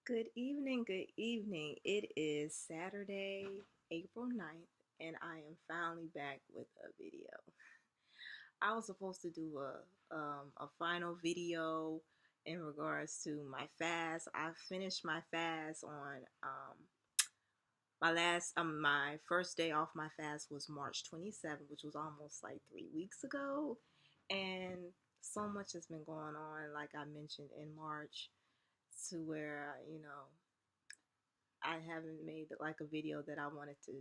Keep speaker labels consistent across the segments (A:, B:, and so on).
A: Good evening, good evening. It is Saturday, April 9th, and I am finally back with a video. I was supposed to do a final video in regards to my fast. I finished my fast on my first day off my fast was March 27th, which was almost like 3 weeks ago. And so much has been going on, like I mentioned in March, to where, I haven't made like a video that I wanted to,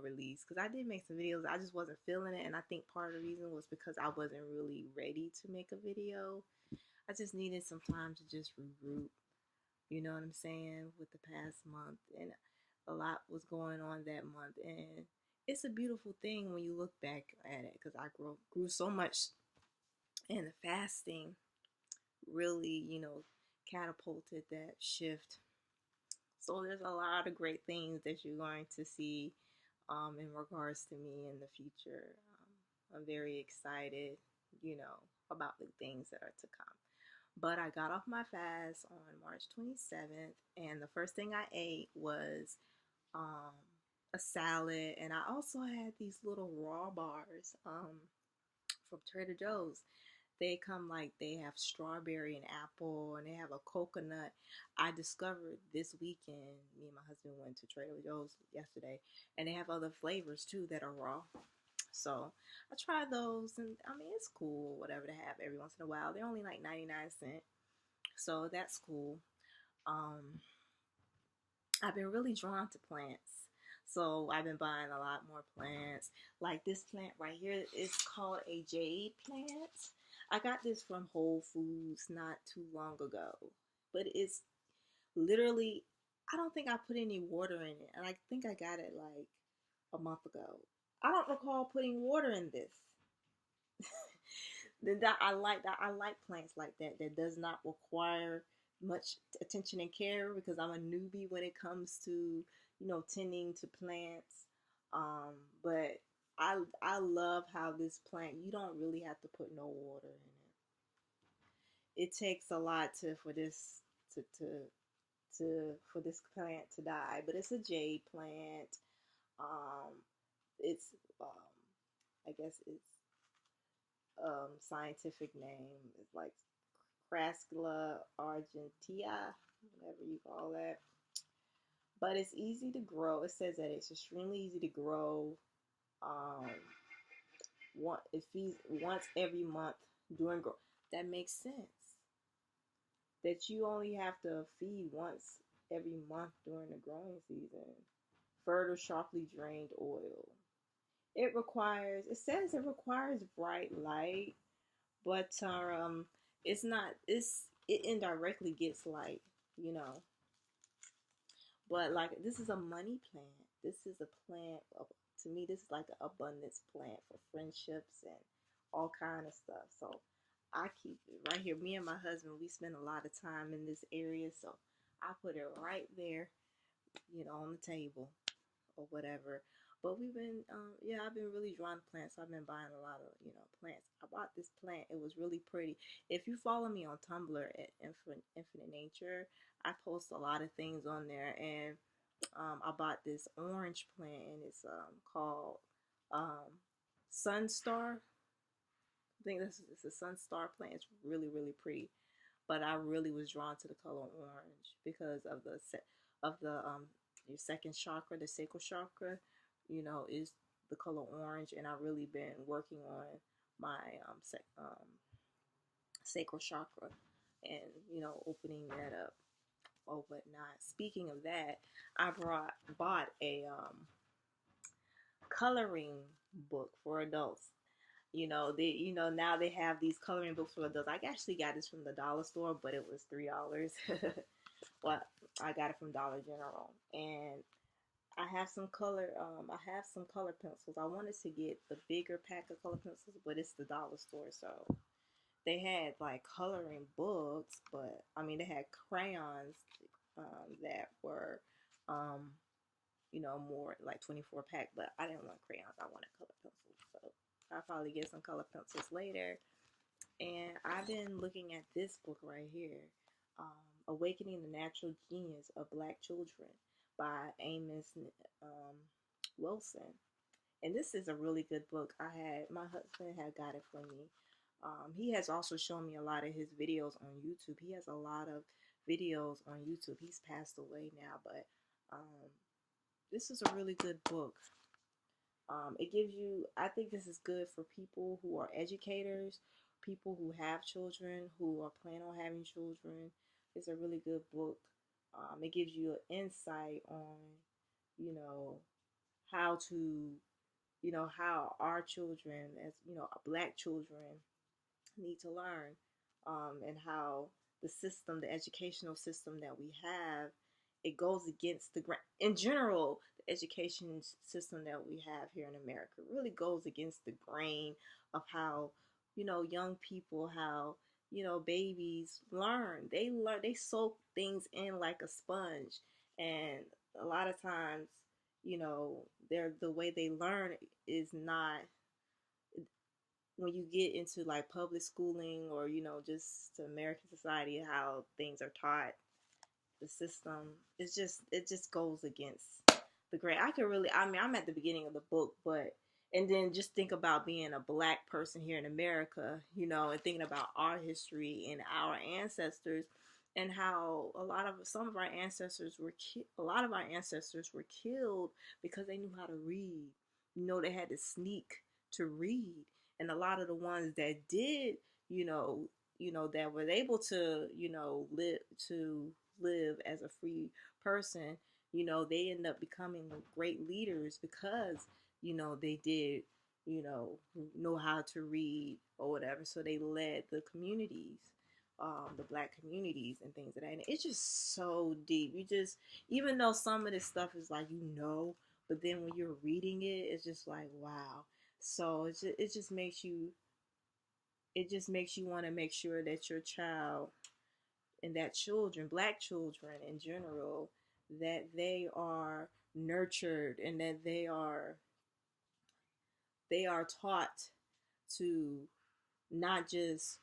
A: release. Because I did make some videos, I just wasn't feeling it. And I think part of the reason was because I wasn't really ready to make a video. I just needed some time to just regroup, you know what I'm saying, with the past month. And a lot was going on that month. And it's a beautiful thing when you look back at it, because I grew so much. And the fasting really, catapulted that shift. So there's a lot of great things that you're going to see in regards to me in the future. I'm very excited, about the things that are to come. But I got off my fast on March 27th, and the first thing I ate was um, a salad, and I also had these little raw bars from Trader Joe's. They come like they have strawberry and apple, and they have a coconut. I discovered this weekend, me and my husband went to Trader Joe's yesterday, and they have other flavors too that are raw. So I tried those, and I mean, it's cool, whatever to have every once in a while. They're only like 99¢, so that's cool. Um, I've been really drawn to plants. So I've been buying a lot more plants. Like this plant right here is called a jade plant. I got this from Whole Foods not too long ago. But it's literally, I don't think I put any water in it. And I think I got it like a month ago. I don't recall putting water in this. Then that I like plants like that that does not require much attention and care, because I'm a newbie when it comes to tending to plants. But I love how this plant, you don't really have to put no water in it. It takes a lot to for this to for this plant to die, but it's a jade plant. Um, it's I guess its scientific name is like Crascula argentea, whatever you call that. But it's easy to grow. It says that it's extremely easy to grow. Um, it feeds once every month during grow. That makes sense. That you only have to feed once every month during the growing season. Further sharply drained oil. It says it requires bright light, but it's not. It indirectly gets light, you know. But like this is a money plant. This is a plant. To me, this is like an abundance plant for friendships and all kind of stuff. So I keep it right here. Me and my husband, we spend a lot of time in this area, so I put it right there, on the table or whatever. But yeah, I've been really drawn to plants. So I've been buying a lot of, plants. I bought this plant. It was really pretty. If you follow me on Tumblr at Infinite Nature, I post a lot of things on there. And I bought this orange plant, and it's called um, Sunstar. I think this is it's a Sunstar plant. It's really, really pretty. But I really was drawn to the color orange because of the your second chakra, the sacral chakra, is the color orange, and I've really been working on my sacral chakra, and opening that up or whatnot. Speaking of that, I bought a coloring book for adults. Now they have these coloring books for adults. I actually got this from the dollar store, but it was $3. Well, I got it from Dollar General, and I have some color pencils. I wanted to get the bigger pack of color pencils, but it's the dollar store, so they had like coloring books, but I mean they had crayons that were um more like 24 pack, but I didn't want crayons. I wanted color pencils, so I'll probably get some color pencils later. And I've been looking at this book right here. Awakening the Natural Genius of Black Children by Amos Wilson. And this is a really good book. My husband had got it for me. He has also shown me a lot of his videos on YouTube. He has a lot of videos on YouTube. He's passed away now, but um, this is a really good book. It gives you, I think this is good for people who are educators, people who have children, who are planning on having children. It's a really good book. It gives you an insight on, you know, how to, how our children, as Black children, need to learn, and how the educational system that we have, it goes against in general, the education system that we have here in America really goes against the grain of how, young people, how, babies learn. They soak things in like a sponge. And a lot of times, the way they learn is not, when you get into like public schooling, or just American society, how things are taught, the system, it just goes against the grain. I'm at the beginning of the book, but and then just think about being a Black person here in America, and thinking about our history and our ancestors, and how a lot of our ancestors were killed because they knew how to read. They had to sneak to read. And a lot of the ones that did, that were able to, live as a free person, they end up becoming great leaders because, they did, know how to read or whatever. So they led the communities, the Black communities and things of that. And it's just so deep. Even though some of this stuff is like, but then when you're reading it, it's just like, wow. So it just makes you want to make sure that your child, and that children, Black children in general, that they are nurtured, and that they are taught to not just,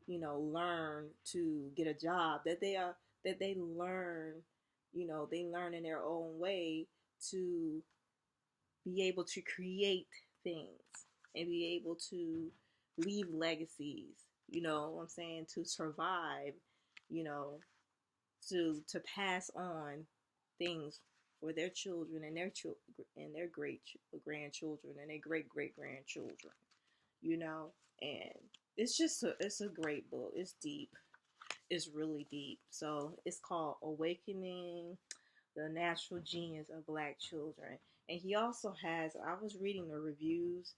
A: learn to get a job, that they learn in their own way to be able to create things and be able to leave legacies, what I'm saying, to survive, you know, to pass on things for their children and their great grandchildren and their great grandchildren, you know. And it's a great book. It's deep. It's really deep. So it's called Awakening the Natural Genius of Black Children. And he also I was reading the reviews,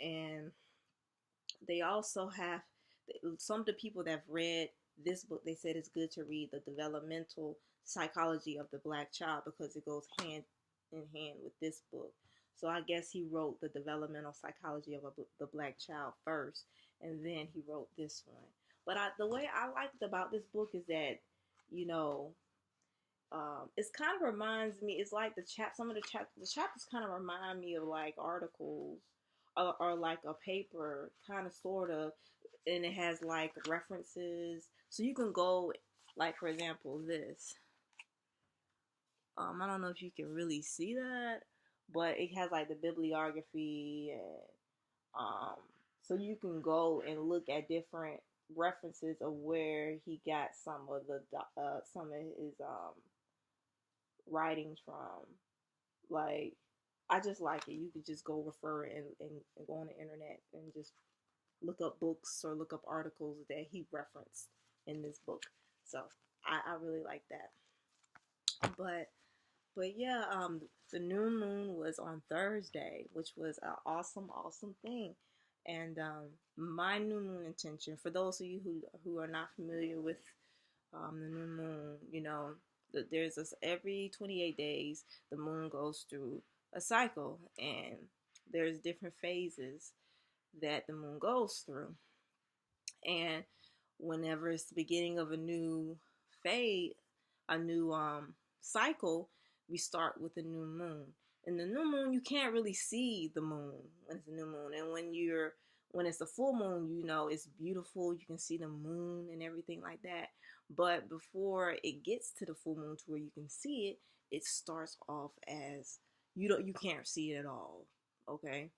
A: and they also have some of the people that have read this book. They said it's good to read the developmental psychology of the Black child because it goes hand in hand with this book. So I guess he wrote the developmental psychology of the Black child first, and then he wrote this one. But the way I liked about this book is that, you know, it's kind of reminds me. It's like the chapters kind of remind me of like articles, or like a paper, kind of sort of, and it has like references, so you can go, like for example this. I don't know if you can really see that, but it has like the bibliography, and so you can go and look at different references of where he got some of his writings from. Like, I just like it. You could just go refer and go on the internet and just look up books or look up articles that he referenced in this book. So I really like that. But yeah, the new moon was on Thursday, which was an awesome thing. And my new moon intention, for those of you who are not familiar with the new moon, there's this every 28 days the moon goes through a cycle, and there's different phases that the moon goes through. And whenever it's the beginning of a new phase, a new cycle, we start with the new moon. And the new moon, you can't really see the moon when it's a new moon. And when it's a full moon, it's beautiful. You can see the moon and everything like that. But before it gets to the full moon to where you can see it, it starts off as you can't see it at all. Okay?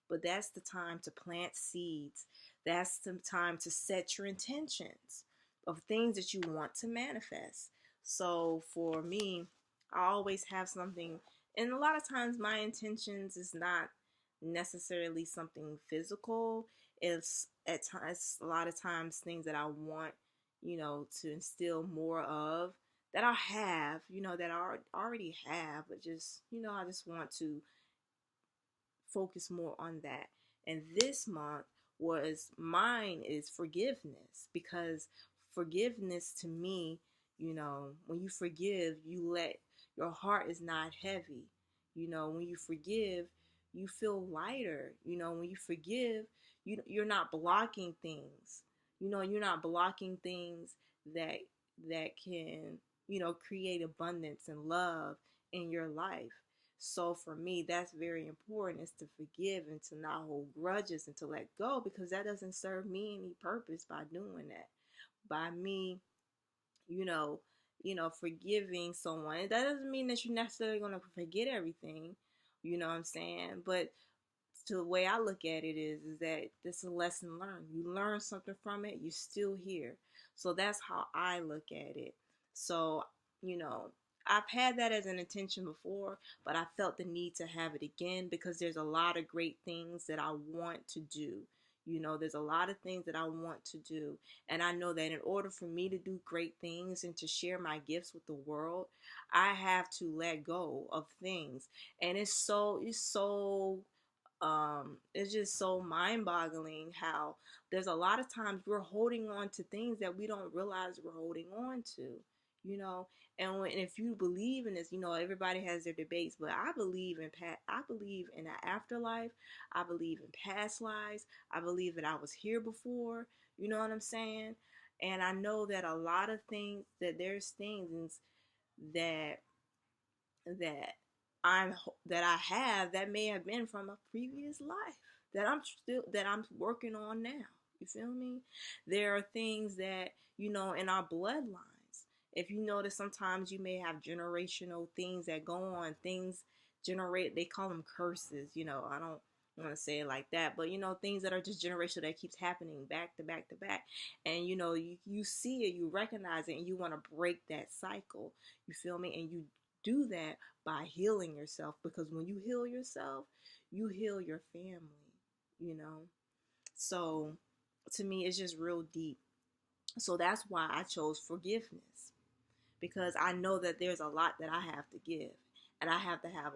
A: But that's the time to plant seeds. That's the time to set your intentions of things that you want to manifest. So for me, I always have something, and a lot of times my intentions is not necessarily something physical. It's at times, a lot of times, things that I want, to instill more of, that I have, that I already have, but just, I just want to focus more on that. And this month was mine is forgiveness, because forgiveness to me, when you forgive, you let your heart is not heavy. When you forgive, you feel lighter. When you forgive, you're not blocking things. You're not blocking things that can, create abundance and love in your life. So for me, that's very important, is to forgive and to not hold grudges and to let go, because that doesn't serve me any purpose by doing that. By me, you know, forgiving someone. That doesn't mean that you're necessarily going to forget everything. You know what I'm saying? But to the way I look at it is that this is a lesson learned. You learn something from it, you're still here. So that's how I look at it. So, you know, I've had that as an intention before, but I felt the need to have it again because there's a lot of great things that I want to do. There's a lot of things that I want to do. And I know that in order for me to do great things and to share my gifts with the world, I have to let go of things. And it's just so mind-boggling how there's a lot of times we're holding on to things that we don't realize we're holding on to, you know. And if you believe in this, everybody has their debates, but I believe in an afterlife. I believe in past lives. I believe that I was here before. You know what I'm saying? And I know that a lot of things, that there's things that that that I have that may have been from a previous life that I'm working on now. You feel me? There are things that, in our bloodlines. If you notice, sometimes you may have generational things that go on, things generate, they call them curses, I don't want to say it like that, but things that are just generational that keeps happening back to back to back. And you see it, you recognize it, and you want to break that cycle. You feel me? And you do that by healing yourself, because when you heal yourself, you heal your family, you know. So to me, it's just real deep. So that's why I chose forgiveness, because I know that there's a lot that I have to give, and I have to have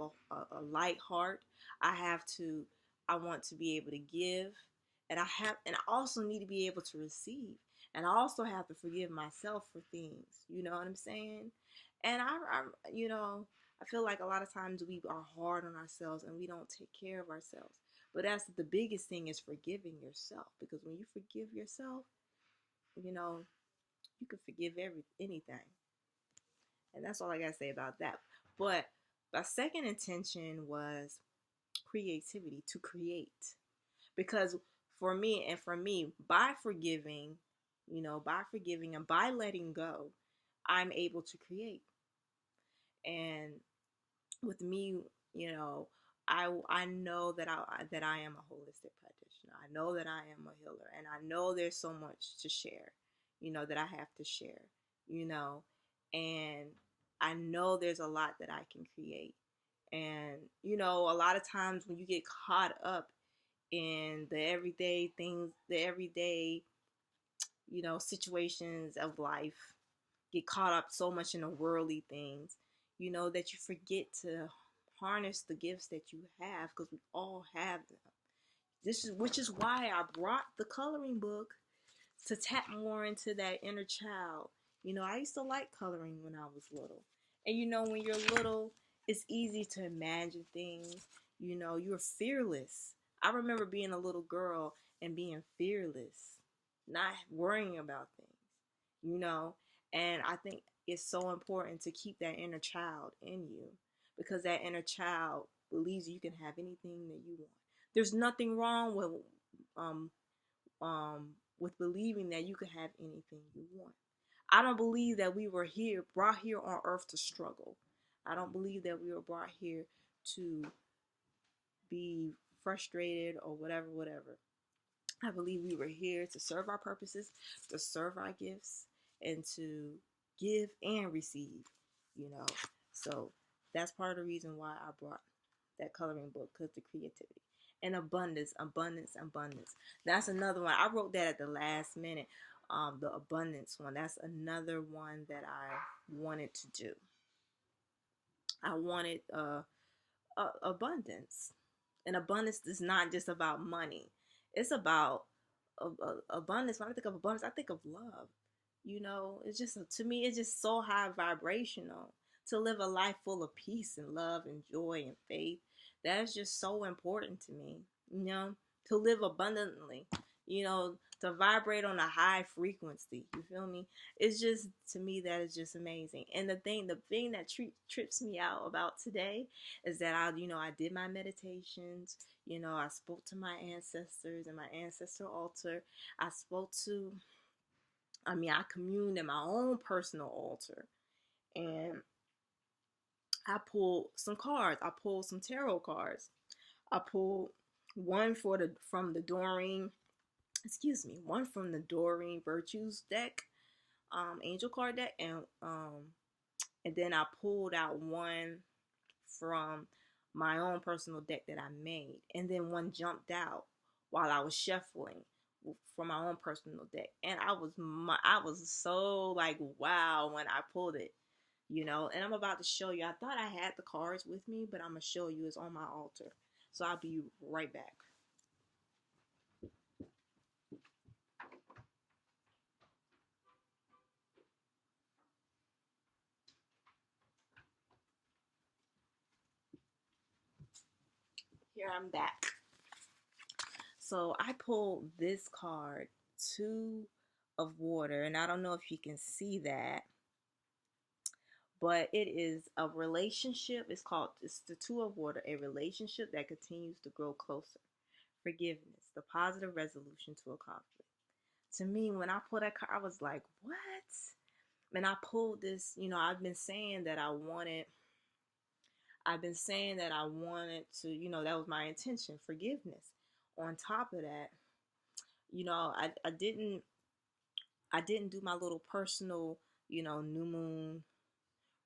A: a light heart. I want to be able to give, and I also need to be able to receive, and I also have to forgive myself for things. You know what I'm saying? And I feel like a lot of times we are hard on ourselves and we don't take care of ourselves. But that's the biggest thing, is forgiving yourself, because when you forgive yourself, you know, you can forgive anything. And that's all I gotta say about that. But my second intention was creativity, to create. Because for me, by forgiving and by letting go, I'm able to create. And with me, you know, I know that I am a holistic practitioner. I know that I am a healer, and I know there's so much to share, that I have to share, you know, and I know there's a lot that I can create. And a lot of times when you get caught up in the everyday things, the everyday, situations of life, get caught up so much in the worldly things, that you forget to harness the gifts that you have, because we all have them. Which is why I brought the coloring book, to tap more into that inner child. I used to like coloring when I was little. And when you're little, it's easy to imagine things. You're fearless. I remember being a little girl and being fearless, not worrying about things, you know? And I think it's so important to keep that inner child in you, because that inner child believes you can have anything that you want. There's nothing wrong um with believing that you can have anything you want. I don't believe that we were brought here on earth to struggle. I don't believe that we were brought here to be frustrated or whatever. I believe we were here to serve our purposes, to serve our gifts, and to give and receive, you know. So that's part of the reason why I brought that coloring book, because the creativity and abundance. That's another one. I wrote that at the last minute. The abundance one. That's another one that I wanted to do. I wanted abundance. And abundance is not just about money. It's about abundance. When I think of abundance, I think of love. You know, it's just, to me, it's just so high vibrational to live a life full of peace and love and joy and faith. That's just so important to me, you know, to live abundantly, you know, to vibrate on a high frequency. You feel me? It's just, to me, that is just amazing. And the thing that trips me out about today is that I did my meditations. I spoke to my ancestors and my ancestor altar. I communed in my own personal altar, and I pulled some cards. I pulled some tarot cards. I pulled one one from the Doreen Virtues deck, angel card deck, and then I pulled out one from my own personal deck that I made, and then one jumped out while I was shuffling from my own personal deck, and I was so like, wow, when I pulled it, and I'm about to show you. I thought I had the cards with me, but I'm gonna show you. It's on my altar, so I'll be right back. Here, I'm back. So I pulled this card, Two of Water, and I don't know if you can see that, but it is a relationship. It's the Two of Water, a relationship that continues to grow closer. Forgiveness, the positive resolution to a conflict. To me, when I pulled that card, I was like, what? And I pulled this, I've been saying that I wanted to, that was my intention, forgiveness. On top of that, I didn't do my little personal, new moon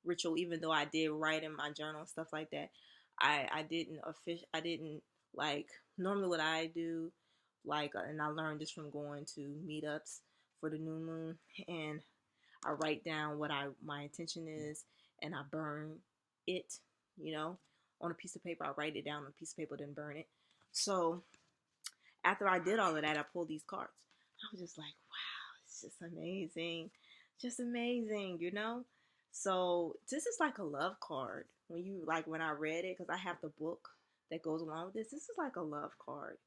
A: ritual, even though I did write in my journal and stuff like that. I didn't like, normally what I do, like, and I learned this from going to meetups for the new moon, and I write down what my intention is, and I burn it, on a piece of paper. I write it down on a piece of paper, then burn it. So after I did all of that, I pulled these cards. I was just like, wow, it's just amazing. Just amazing. So this is like a love card. When I read it, because I have the book that goes along with this is like a love card.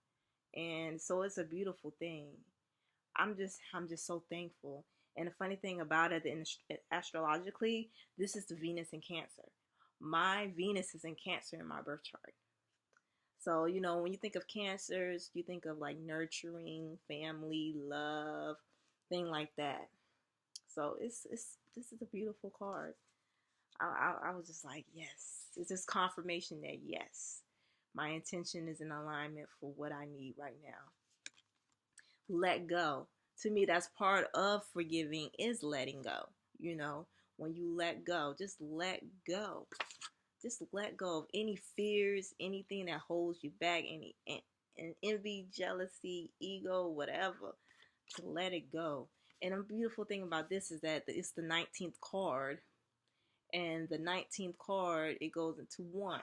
A: And so it's a beautiful thing. I'm just so thankful. And the funny thing about it, astrologically, this is the Venus in Cancer. My Venus is in Cancer in my birth chart. So, when you think of cancers, you think of like nurturing, family, love, thing like that. So this is a beautiful card. I was just like, yes. It's just confirmation that yes, my intention is in alignment for what I need right now. Let go. To me, that's part of forgiving, is letting go. When you let go, just let go. Just let go of any fears, anything that holds you back, and envy, jealousy, ego, whatever. To let it go. And a beautiful thing about this is that it's the 19th card, and the 19th card, it goes into one.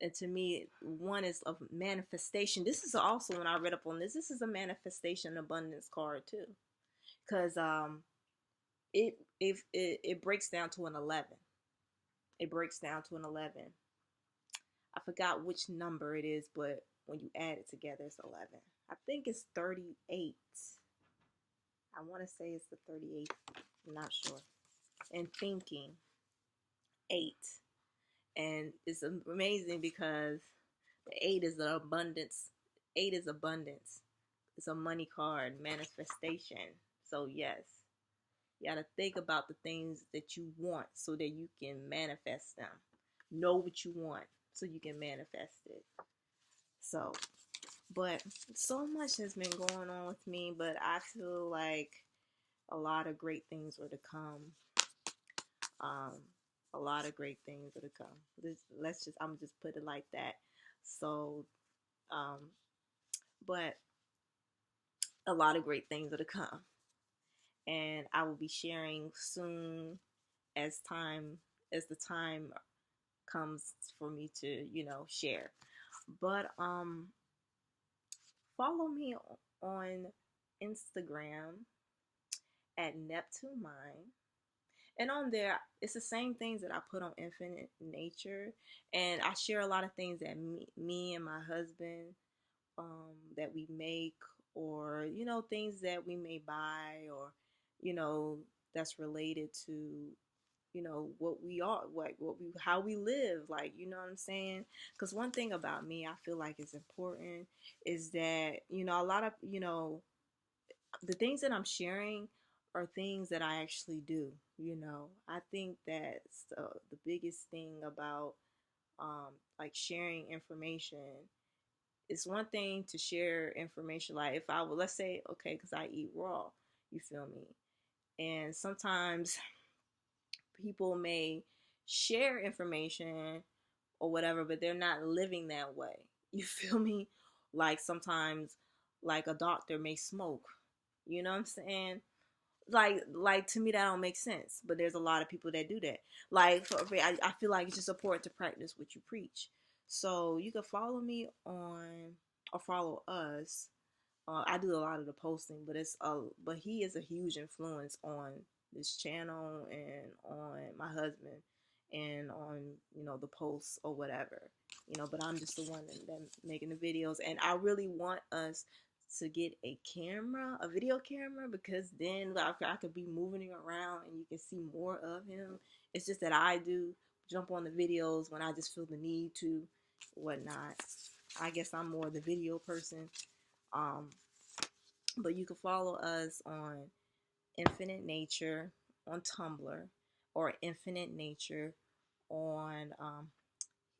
A: And to me, one is of manifestation. This is also, when I read up on this is a manifestation abundance card too, because it breaks down to an 11. It breaks down to an 11. I forgot which number it is, but when you add it together, it's 11. I think it's 38. I want to say it's the 38th. I'm not sure. And thinking 8. And it's amazing because the 8 is the abundance. 8 is abundance. It's a money card, manifestation. So yes, You gotta think about the things that you want so that you can manifest them. Know what you want so you can manifest it. So, but so much has been going on with me, but I feel like a lot of great things are to come. Um, a lot of great things are to come. I'm just put it like that. So, um, but a lot of great things are to come, and I will be sharing soon as the time comes for me to share. But follow me on Instagram at Neptune Mind. And on there, it's the same things that I put on Infinite Nature. And I share a lot of things that me and my husband, that we make, or, things that we may buy, or, that's related to, what we are, how we live, like, you know what I'm saying? Because one thing about me, I feel like is important is that, a lot of, the things that I'm sharing are things that I actually do. I think that's the biggest thing about, like, sharing information. It's one thing to share information, like if I would, let's say, okay, because I eat raw, you feel me? And sometimes people may share information or whatever, but they're not living that way. You feel me? Like sometimes, like a doctor may smoke. You know what I'm saying? Like to me that don't make sense. But there's a lot of people that do that. Like I feel like it's just important to practice what you preach. So you can follow me on, or follow us. I do a lot of the posting, but he is a huge influence on this channel and on my husband and on the posts or whatever. But I'm just the one that making the videos, and I really want us to get a camera, a video camera, because then I could be moving him around and you can see more of him. It's just that I do jump on the videos when I just feel the need to, whatnot. I guess I'm more the video person. Um, but you can follow us on Infinite Nature on Tumblr, or Infinite Nature on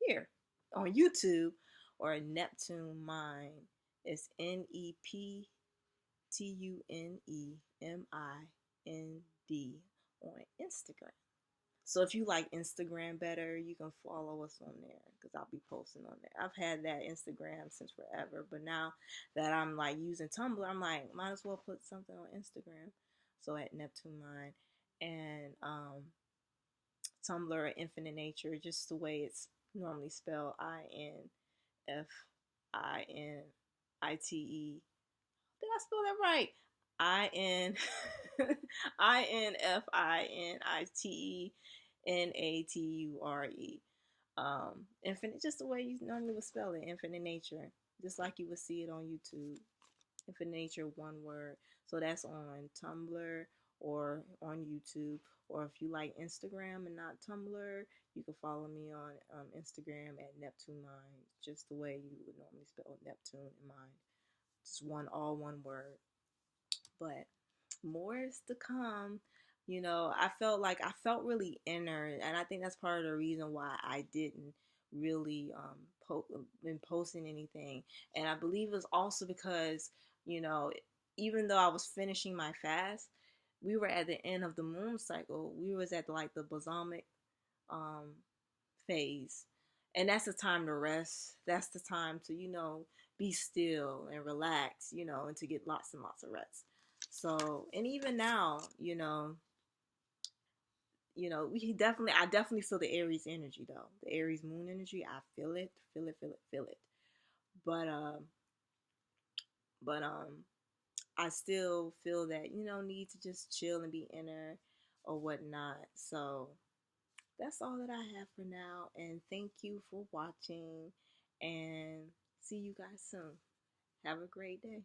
A: here on YouTube, or Neptune Mind. It's NEPTUNEMIND on Instagram. So if you like Instagram better, you can follow us on there because I'll be posting on there. I've had that Instagram since forever, but now that I'm like using Tumblr, I'm like, might as well put something on Instagram. So at Neptune Mind, and Tumblr, Infinite Nature, just the way it's normally spelled, INFINITE. Did I spell that right? IN INFINITENATURE. Infinite, just the way you normally would spell it, Infinite Nature, just like you would see it on YouTube. Infinite Nature, one word. So that's on Tumblr or on YouTube. Or if you like Instagram and not Tumblr, you can follow me on Instagram at Neptune Mind, just the way you would normally spell Neptune and Mind. Just all one word. But more is to come. I felt really inner, and I think that's part of the reason why I didn't really been posting anything. And I believe it's also because, you know, even though I was finishing my fast, we were at the end of the moon cycle. We was at like the balsamic um phase. And that's the time to rest. That's the time to, be still and relax, and to get lots and lots of rest. So, and even now, I definitely feel the Aries energy though. The Aries moon energy, I feel it, feel it, feel it, feel it. But but I still feel that, need to just chill and be inner or whatnot. So that's all that I have for now. And thank you for watching, and see you guys soon. Have a great day.